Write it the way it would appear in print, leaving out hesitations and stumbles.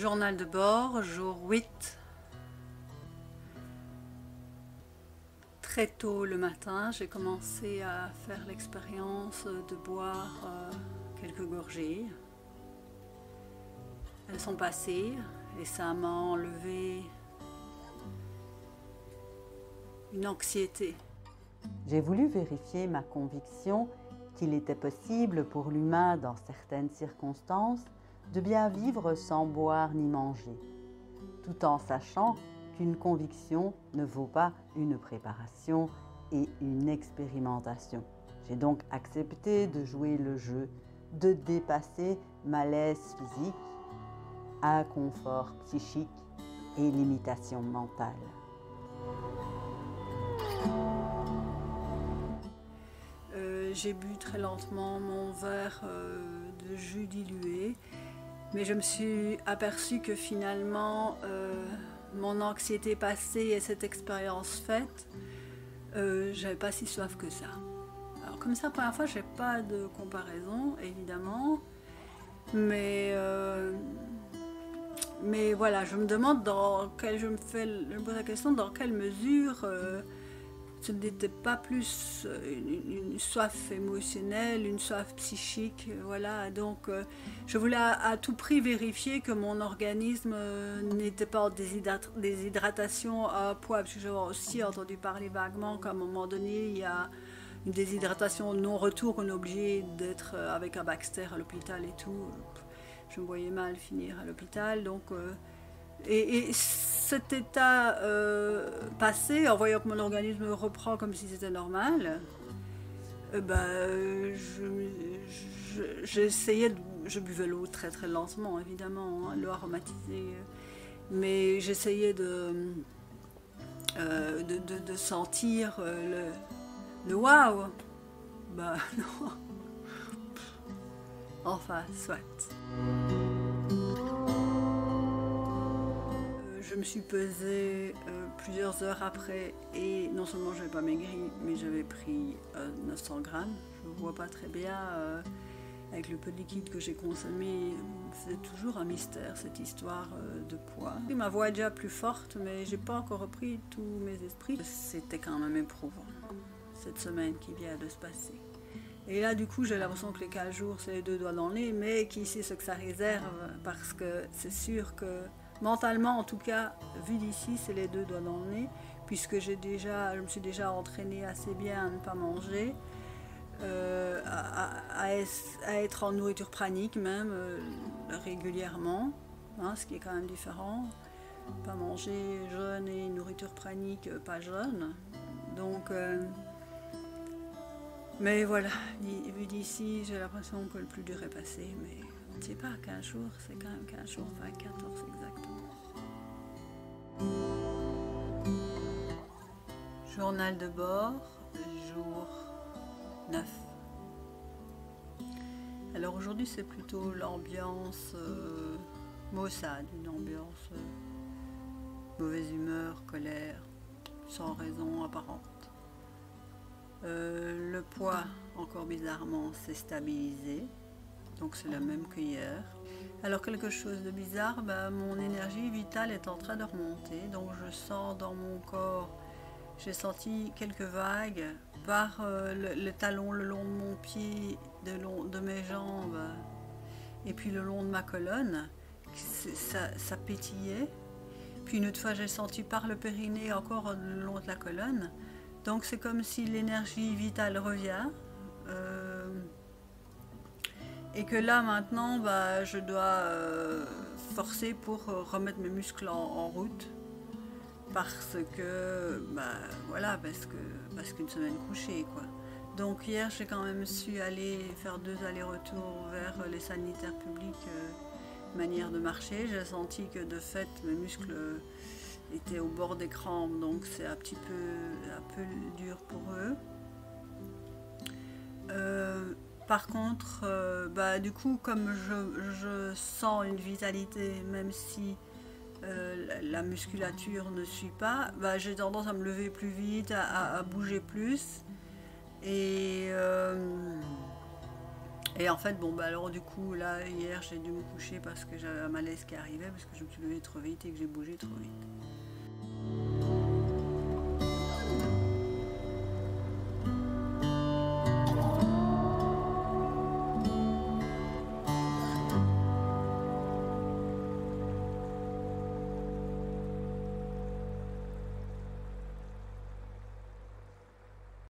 Journal de bord, jour 8. Très tôt le matin, j'ai commencé à faire l'expérience de boire quelques gorgées. Elles sont passées et ça m'a enlevé une anxiété. J'ai voulu vérifier ma conviction qu'il était possible pour l'humain, dans certaines circonstances, de bien vivre sans boire ni manger, tout en sachant qu'une conviction ne vaut pas une préparation et une expérimentation. J'ai donc accepté de jouer le jeu, de dépasser malaise physique, inconfort psychique et limitation mentale. J'ai bu très lentement mon verre de jus dilué, mais je me suis aperçue que finalement, mon anxiété passée et cette expérience faite, j'avais pas si soif que ça. Alors comme ça, la première fois, j'ai pas de comparaison, évidemment, mais voilà, je me demande je me pose la question dans quelle mesure ce n'était pas plus une soif émotionnelle, une soif psychique, voilà. Donc je voulais à tout prix vérifier que mon organisme n'était pas en déshydratation à poids, parce que j'avais aussi entendu parler vaguement qu'à un moment donné, il y a une déshydratation non-retour, qu'on est obligé d'être avec un Baxter à l'hôpital et tout. Je me voyais mal finir à l'hôpital, donc... Et cet état passé, en voyant que mon organisme reprend comme si c'était normal, j'essayais, je buvais l'eau très très lentement évidemment, hein, l'eau aromatisée, mais j'essayais de sentir le waouh. Bah non. Enfin, soit. Je me suis pesée plusieurs heures après et non seulement je n'avais pas maigri, mais j'avais pris 900 grammes. Je ne vois pas très bien avec le peu de liquide que j'ai consommé. C'est toujours un mystère cette histoire de poids. Et ma voix est déjà plus forte, mais j'ai pas encore repris tous mes esprits. C'était quand même éprouvant cette semaine qui vient de se passer. Et là, du coup, j'ai l'impression que les 15 jours, c'est les deux doigts dans le nez, mais qui sait ce que ça réserve, parce que c'est sûr que mentalement, en tout cas, vu d'ici, c'est les deux doigts dans le nez, puisque je me suis déjà entraînée assez bien à ne pas manger, à être en nourriture pranique même, régulièrement, hein, ce qui est quand même différent. Pas manger jeune et nourriture pranique pas jeune. Donc, mais voilà, vu d'ici, j'ai l'impression que le plus dur est passé, mais on ne sait pas, 15 jours, c'est quand même 15 jours, enfin 14 exactement. Journal de bord, jour 9. Alors aujourd'hui, c'est plutôt l'ambiance maussade, une ambiance mauvaise humeur, colère, sans raison apparente. Le poids, encore bizarrement, s'est stabilisé, donc c'est la même que hier. Alors quelque chose de bizarre, mon énergie vitale est en train de remonter, donc je sens dans mon corps, j'ai senti quelques vagues par le talon le long de mon pied, de mes jambes, et puis le long de ma colonne, ça pétillait. Puis une autre fois, j'ai senti par le périnée, encore le long de la colonne. Donc c'est comme si l'énergie vitale revient et que là maintenant je dois forcer pour remettre mes muscles en route parce que parce qu'une semaine couchée quoi. Donc hier j'ai quand même su aller faire 2 allers-retours vers les sanitaires publics, manière de marcher. J'ai senti que de fait mes muscles étaient au bord des crampes, donc c'est un peu dur pour eux. Par contre, du coup, comme je sens une vitalité, même si la musculature ne suit pas, j'ai tendance à me lever plus vite, à bouger plus. Et Et en fait, bon, bah alors du coup, là, hier, j'ai dû me coucher parce que j'avais un malaise qui arrivait, parce que je me suis levée trop vite et que j'ai bougé trop vite.